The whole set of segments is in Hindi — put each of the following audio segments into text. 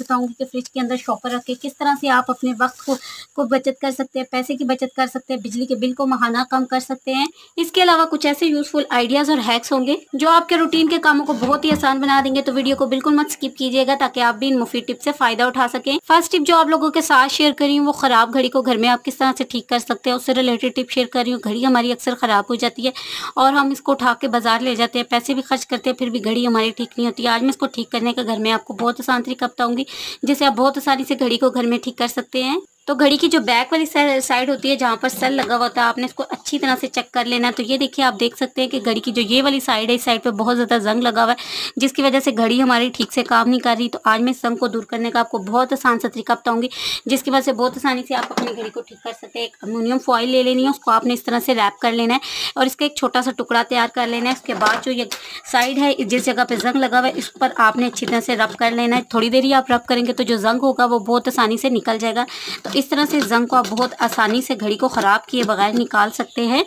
बताऊंगी कि फ्रिज के अंदर शॉपर रख के किस तरह से आप अपने वक्त को बचत कर सकते हैं, पैसे की बचत कर सकते हैं, बिजली के बिल को माहाना कम कर सकते हैं। इसके अलावा कुछ ऐसे यूजफुल आइडियाज और हैक्स होंगे जो आपके रूटीन के कामों को बहुत ही आसान बना देंगे। तो वीडियो को बिल्कुल मत स्किप कीजिएगा ताकि आप भी इन मुफीद टिप से फायदा उठा सकें। फर्स्ट टिप जो आप लोगों के साथ शेयर कर रही हूँ वो खराब घड़ी को घर में आप किस तरह से ठीक कर सकते हैं, उससे रिलेटेड टिप शेयर कर रही हूँ। घड़ी हमारी अक्सर खराब हो जाती है और हम इसको उठा के बाजार ले जाते हैं, पैसे भी खर्च करते हैं, फिर भी घड़ी हमारी ठीक नहीं होती। आज मैं इसको ठीक करने का घर में आपको बहुत आसान तरीका बताऊंगी जिससे आप बहुत आसानी से घड़ी को घर में ठीक कर सकते हैं। तो घड़ी की जो बैक वाली साइड होती है जहाँ पर सेल लगा हुआ होता है, आपने इसको अच्छी तरह से चेक कर लेना है। तो ये देखिए, आप देख सकते हैं कि घड़ी की जो ये वाली साइड है, इस साइड पे बहुत ज़्यादा जंग लगा हुआ है जिसकी वजह से घड़ी हमारी ठीक से काम नहीं कर रही। तो आज मैं इस जंग को दूर करने का आपको बहुत आसान सा तरीका बताऊंगी जिसकी वजह से बहुत आसानी से आप अपनी घड़ी को ठीक कर सकते हैं। एक अल्युमिनियम फॉइल ले लेनी है, उसको आपने इस तरह से रैप कर लेना है और इसका एक छोटा सा टुकड़ा तैयार कर लेना है। उसके बाद जो ये साइड है जिस जगह पे जंग लगा हुआ है इस पर आपने अच्छी तरह से रब कर लेना है। थोड़ी देर ही आप रब करेंगे तो जो जंग होगा वो बहुत आसानी से निकल जाएगा। तो इस तरह से जंग को आप बहुत आसानी से घड़ी को ख़राब किए बगैर निकाल सकते हैं।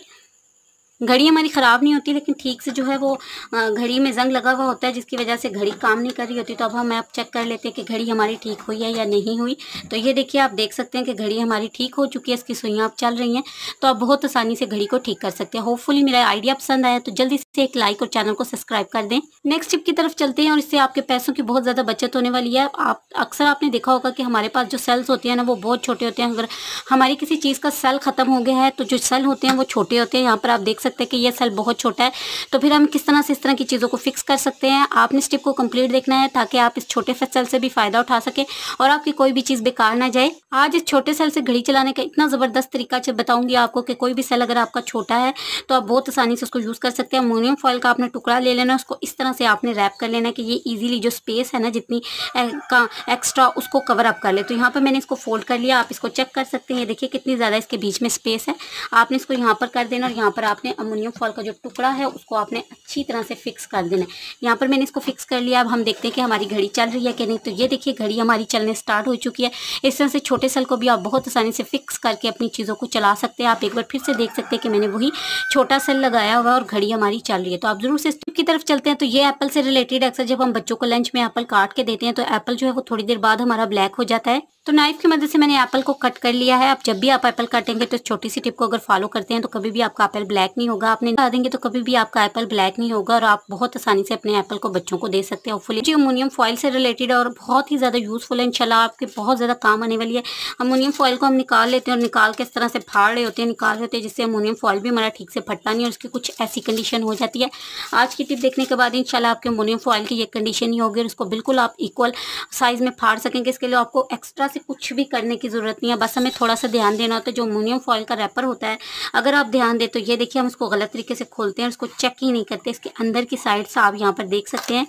घड़ी हमारी ख़राब नहीं होती लेकिन ठीक से जो है वो घड़ी में जंग लगा हुआ होता है जिसकी वजह से घड़ी काम नहीं कर रही होती। तो अब हम आप चेक कर लेते हैं कि घड़ी हमारी ठीक हुई है या नहीं हुई। तो ये देखिए, आप देख सकते हैं कि घड़ी हमारी ठीक हो चुकी है, इसकी सुइयाँ अब चल रही हैं। तो आप बहुत आसानी से घड़ी को ठीक कर सकते हैं। होपफुली मेरा आइडिया पसंद आया तो जल्दी से एक लाइक और चैनल को सब्सक्राइब कर दें। नेक्स्ट टिप की तरफ चलते हैं और इससे आपके पैसों की बहुत ज़्यादा बचत होने वाली है। आप अक्सर आपने देखा होगा कि हमारे पास जो सेल्स होते हैं ना वो बहुत छोटे होते हैं। अगर हमारी किसी चीज़ का सेल ख़त्म हो गया है तो जो सेल होते हैं वो छोटे होते हैं। यहाँ पर आप देख सकते हैं कि ये सेल बहुत छोटा है। तो फिर हम किस तरह से इस तरह की चीज़ों को फिक्स कर सकते हैं। आपने इस टिप को कंप्लीट देखना है ताकि आप इस छोटे सेल से भी फ़ायदा उठा सकें और आपकी कोई भी चीज़ बेकार ना जाए। आज इस छोटे सेल से घड़ी चलाने का इतना ज़बरदस्त तरीका बताऊंगी आपको कि कोई भी सेल अगर आपका छोटा है तो आप बहुत आसानी से उसको यूज़ कर सकते हैं। अल्युमिनियम फॉइल का आपने टुकड़ा ले लेना, उसको इस तरह से आपने रैप कर लेना कि ये ईजिली जो स्पेस है ना जितनी का एक्स्ट्रा उसको कवर अप कर ले। तो यहाँ पर मैंने इसको फोल्ड कर लिया, आप इसको चेक कर सकते हैं। देखिए कितनी ज़्यादा इसके बीच में स्पेस है। आपने इसको यहाँ पर कर देना और यहाँ पर आपने अल्युमिनियम फॉइल का जो टुकड़ा है उसको आपने अच्छी तरह से फिक्स कर देना है। यहाँ पर मैंने इसको फिक्स कर लिया। अब हम देखते हैं कि हमारी घड़ी चल रही है कि नहीं। तो ये देखिए, घड़ी हमारी चलने स्टार्ट हो चुकी है। इस तरह से छोटे सेल को भी आप बहुत आसानी से फिक्स करके अपनी चीज़ों को चला सकते हैं। आप एक बार फिर से देख सकते हैं कि मैंने वही छोटा सेल लगाया हुआ है और घड़ी हमारी चल रही है। तो आप जरूर से इस टिप की तरफ चलते हैं। तो ये एप्पल से रिलेटेड, अक्सर जब हम बच्चों को लंच में एप्पल काट के देते हैं तो एप्पल जो है वो थोड़ी देर बाद हमारा ब्लैक हो जाता है। तो नाइफ की मदद से मैंने एप्पल को कट कर लिया है। अब जब भी आप एप्पल काटेंगे तो छोटी सी टिप को अगर फॉलो करते हैं तो कभी भी आपका एप्पल ब्लैक नहीं होगा। आपने लगा देंगे तो कभी भी आपका एप्पल ब्लैक नहीं होगा और आप बहुत आसानी से अपने एप्पल को बच्चों को दे सकते हैं। होपफुली जो अमोनियम फॉइल से रिलेटेड है और बहुत ही ज़्यादा यूजफुल है, इंशाल्लाह आपके बहुत ज़्यादा काम आने वाली है। अमोनियम फॉइल को हम निकाल लेते हैं और निकाल के इस तरह से फाड़ रहे होते हैं, निकाल रहे होते हैं जिससे अमोनियम फॉइल भी हमारा ठीक से फटता नहीं और उसकी कुछ ऐसी कंडीशन हो जाती है। आज की टिप देखने के बाद इंशाल्लाह आपके अमोनियम फॉइल की ये कंडीशन ही होगी और उसको बिल्कुल आप इक्वल साइज में फाड़ सकेंगे। इसके लिए आपको एक्स्ट्रा से कुछ भी करने की जरूरत नहीं है, बस हमें थोड़ा सा ध्यान देना होता है। जो अमोनियम फॉइल का रैपर होता है अगर आप ध्यान दें तो ये देखिए, हम इसको गलत तरीके से खोलते हैं और इसको चेक ही नहीं करते। इसके अंदर की साइड से आप यहाँ पर देख सकते हैं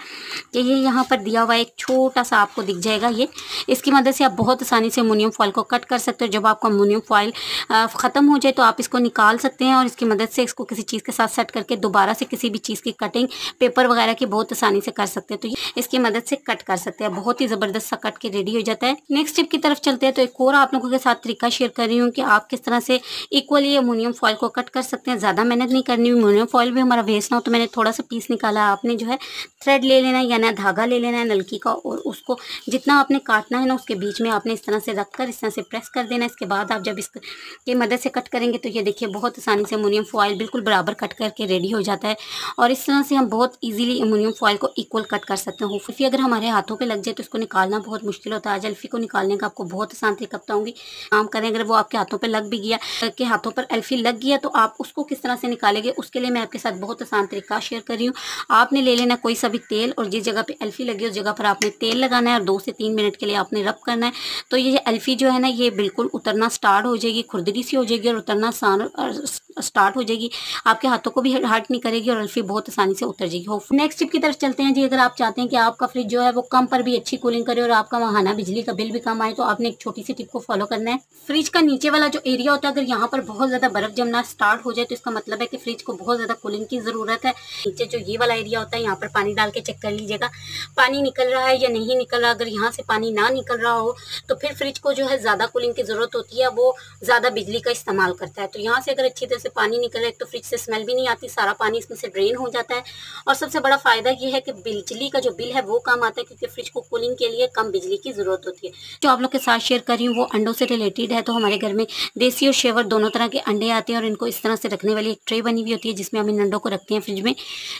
कि ये यहाँ पर दिया हुआ एक छोटा सा आपको दिख जाएगा। ये इसकी मदद से आप बहुत आसानी से अमोनियम फॉइल को कट कर सकते हो। जब आपका अमोनियम फॉइल ख़त्म हो जाए तो आप इसको निकाल सकते हैं और इसकी मदद से इसको किसी चीज़ के साथ सेट करके दोबारा से किसी भी चीज़ की कटिंग पेपर वगैरह की बहुत आसानी से कर सकते हैं। तो ये इसकी मदद से कट कर सकते हैं, बहुत ही ज़बरदस्त सा कट के रेडी हो जाता है। नेक्स्ट टिप की तरफ चलते हैं। तो एक और आप लोगों के साथ तरीका शेयर कर रही हूँ कि आप किस तरह से इक्वली अमोनियम फॉइल को कट कर सकते हैं। ज़्यादा मेहनत नहीं करनी, अमोनियम फॉइल भी हमारा वेस्ट ना हो। तो मैंने थोड़ा सा पीस निकाला। आपने जो है थ्रेड ले लेना है या ना धागा ले लेना है नलकी का और उसको जितना आपने काटना है ना उसके बीच में आपने इस तरह से रखकर इस तरह से प्रेस कर देना है। इसके बाद आप जब इसकी मदद से कट करेंगे तो ये देखिए बहुत आसानी से अमोनियम फॉइल बिल्कुल बराबर कट करके रेडी हो जाता है और इस तरह से हम बहुत ईजिली अमोनियम फॉइल को इक्वल कट कर सकते हैं। अल्फी अगर हमारे हाथों पे लग जाए तो इसको निकालना बहुत मुश्किल होता है। आज अल्फी को निकालने का आपको बहुत आसान तरीका बताऊंगी। काम करें, अगर वो आपके हाथों पे लग भी गया, के हाथों पर अल्फी लग गया तो आप उसको किस तरह से निकालेंगे उसके लिए मैं आपके साथ बहुत आसान तरीका शेयर कर रही हूँ। आपने ले लेना कोई सा भी तेल और जिस जगह पे अल्फी लगी उस जगह पर आपने तेल लगाना है और 2 से 3 मिनट के लिए आपने रब करना है। तो ये अल्फी जो है ना ये बिल्कुल उतरना स्टार्ट हो जाएगी, खुरदरी सी हो जाएगी और उतरना स्टार्ट हो जाएगी। आपके हाथों को भी हर्ट नहीं करेगी और अल्फी बहुत आसानी से उतर जाएगी। नेक्स्ट टिप की तरफ चलते हैं जी। अगर आप चाहते हैं कि आपका फ्रिज जो है वो कम पर भी अच्छी कूलिंग करे और आपका माहाना बिजली का बिल भी कम आए है तो आपने एक छोटी सी टिप को फॉलो करना है। फ्रिज का नीचे वाला जो एरिया होता है, अगर यहाँ पर बहुत ज़्यादा बर्फ़ जमना स्टार्ट हो जाए तो इसका मतलब है कि फ्रिज को बहुत ज़्यादा कूलिंग की ज़रूरत है। नीचे जो ये वाला एरिया होता है, यहाँ पर पानी डाल के चेक कर लीजिएगा पानी निकल रहा है या नहीं निकल रहा। अगर यहाँ से पानी ना निकल रहा हो तो फिर फ्रिज को जो है ज़्यादा कूलिंग की ज़रूरत होती है, वो ज़्यादा बिजली का इस्तेमाल करता है। तो यहाँ से अगर अच्छी तरह से पानी निकल रहा है तो फ्रिज से स्मेल भी नहीं आती, सारा पानी इसमें से ड्रेन हो जाता है। और सबसे बड़ा फ़ायदा ये है कि बिजली का जो बिल है वो कम आता है, क्योंकि फ्रिज को कूलिंग के लिए कम बिजली की ज़रूरत होती है। जो आप लोग के साथ शेयर कर रही हूँ वो अंडों से रिलेटेड है। तो हमारे घर में देसी और शेवर दोनों तरह के अंडे आते हैं और इनको इस तरह से रखने वाली एक ट्रे बनी हुई होती है जिसमें हम इन अंडों को रखते हैं फ्रिज में।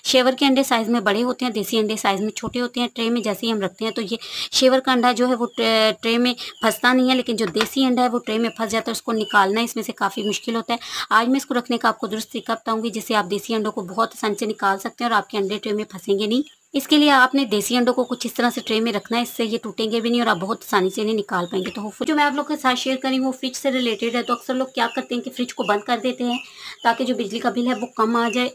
शेवर के अंडे साइज़ में बड़े होते हैं, देसी अंडे साइज़ में छोटे होते हैं। ट्रे में जैसे ही हम रखते हैं तो ये शेवर का अंडा जो है वो ट्रे में फंसता नहीं है, लेकिन जो देसी अंडा है वो ट्रे में फंस जाता है। उसको निकालना इसमें से काफ़ी मुश्किल होता है। आज मैं इसको रखने का आपको दुरुस्त तरीका बताऊँगी जिससे आप देसी अंडों को बहुत आसानी से निकाल सकते हैं और आपके अंडे ट्रे में फंसेंगे नहीं। इसके लिए आपने देसी अंडों को कुछ इस तरह से ट्रे में रखना है, इससे ये टूटेंगे भी नहीं और आप बहुत आसानी से इन्हें निकाल पाएंगे। तो जो मैं आप लोग के साथ शेयर करी वो फ्रिज से रिलेटेड है। तो अक्सर लोग क्या करते हैं कि फ्रिज को बंद कर देते हैं ताकि जो बिजली का बिल है वो कम आ जाए।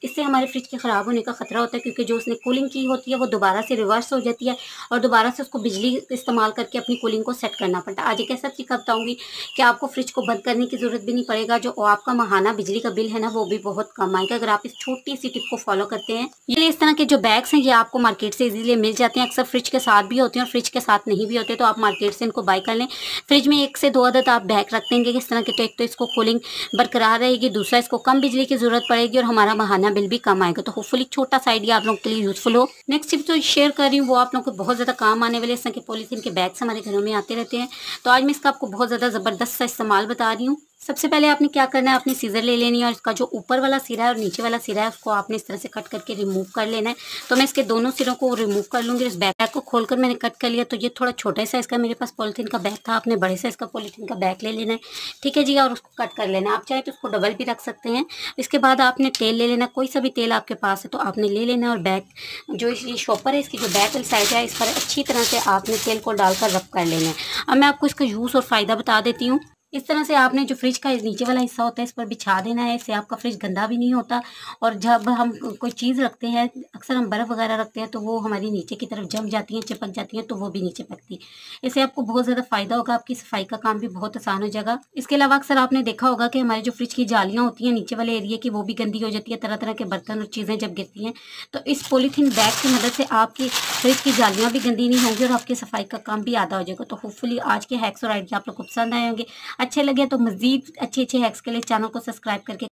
इससे हमारे फ्रिज के ख़राब होने का खतरा होता है, क्योंकि जो उसने कूलिंग की होती है वो दोबारा से रिवर्स हो जाती है और दोबारा से उसको बिजली इस्तेमाल करके अपनी कूलिंग को सेट करना पड़ता है। आज एक ऐसा तरीका बताऊंगी कि आपको फ्रिज को बंद करने की ज़रूरत भी नहीं पड़ेगा। जो आपका माहाना बिजली का बिल है ना वो भी बहुत कम आएगा अगर आप इस छोटी सी टिप को फॉलो करते हैं। ये इस तरह के जो बैग्स हैं ये आपको मार्केट से इजीली मिल जाते हैं। अक्सर फ्रिज के साथ भी होते हैं और फ्रिज के साथ नहीं भी होते, तो आप मार्केट से इनको बाय कर लें। फ्रिज में 1 से 2 अदद आप बैग रख देंगे किस तरह के, तो एक तो इसको कूलिंग बरकरार रहेगी, दूसरा इसको कम बिजली की ज़रूरत पड़ेगी और हमारा माहाना बिल भी कम आएगा। तो होपफुली छोटा सा आइडिया आप लोगों के लिए यूजफुल हो। नेक्स्ट टिप जो शेयर कर रही हूँ वो आप लोगों को बहुत ज़्यादा काम आने वाले इस तरह के पॉलीथीन के बैग्स हमारे घरों में आते रहते हैं। तो आज मैं इसका आपको बहुत ज़्यादा ज़बरदस्त सा इस्तेमाल बता रही हूँ। सबसे पहले आपने क्या करना है, अपनी सीजर ले लेनी है और इसका जो ऊपर वाला सिरा है और नीचे वाला सिरा है उसको आपने इस तरह से कट करके रिमूव कर लेना है। तो मैं इसके दोनों सिरों को रिमूव कर लूँगी। इस बैग को खोलकर मैंने कट कर लिया। तो ये थोड़ा छोटा साइज़ का मेरे पास पॉलीथीन का बैग था, आपने बड़े साइज़ का पॉलीथीन का बैग ले लेना है, ठीक है जी, और उसको कट कर लेना है। आप चाहे तो उसको डबल भी रख सकते हैं। इसके बाद आपने तेल ले लेना, कोई सा भी तेल आपके पास है तो आपने ले लेना और बैग जो ये शॉपर है इसकी जो बैक वाली साइड है इस पर अच्छी तरह से आपने तेल को डालकर रब कर लेना है। अब मैं आपको इसका यूज़ और फ़ायदा बता देती हूँ। इस तरह से आपने जो फ्रिज का नीचे वाला हिस्सा होता है इस पर बिछा देना है, इससे आपका फ्रिज गंदा भी नहीं होता। और जब हम कोई चीज़ रखते हैं, अक्सर हम बर्फ़ वगैरह रखते हैं तो वो हमारी नीचे की तरफ जम जाती हैं, चिपक जाती हैं, तो वो भी नहीं चिपकती। इससे आपको बहुत ज़्यादा फ़ायदा होगा, आपकी सफाई का काम भी बहुत आसान हो जाएगा। इसके अलावा अक्सर आपने देखा होगा कि हमारे जो फ्रिज की जालियाँ होती हैं नीचे वाले एरिया की वो भी गंदी हो जाती है, तरह तरह के बर्तन और चीज़ें जब गिरती हैं। तो इस पॉलीथीन बैग की मदद से आपकी फ्रिज की जालियाँ भी गंदी नहीं होंगी और आपकी सफाई का काम भी आधा हो जाएगा। तो होपफुली आज के हैक्स और आइडिया आप लोग को पसंद आए होंगे। अच्छे लगे तो मज़ीद अच्छे हैक्स के लिए चैनल को सब्सक्राइब करके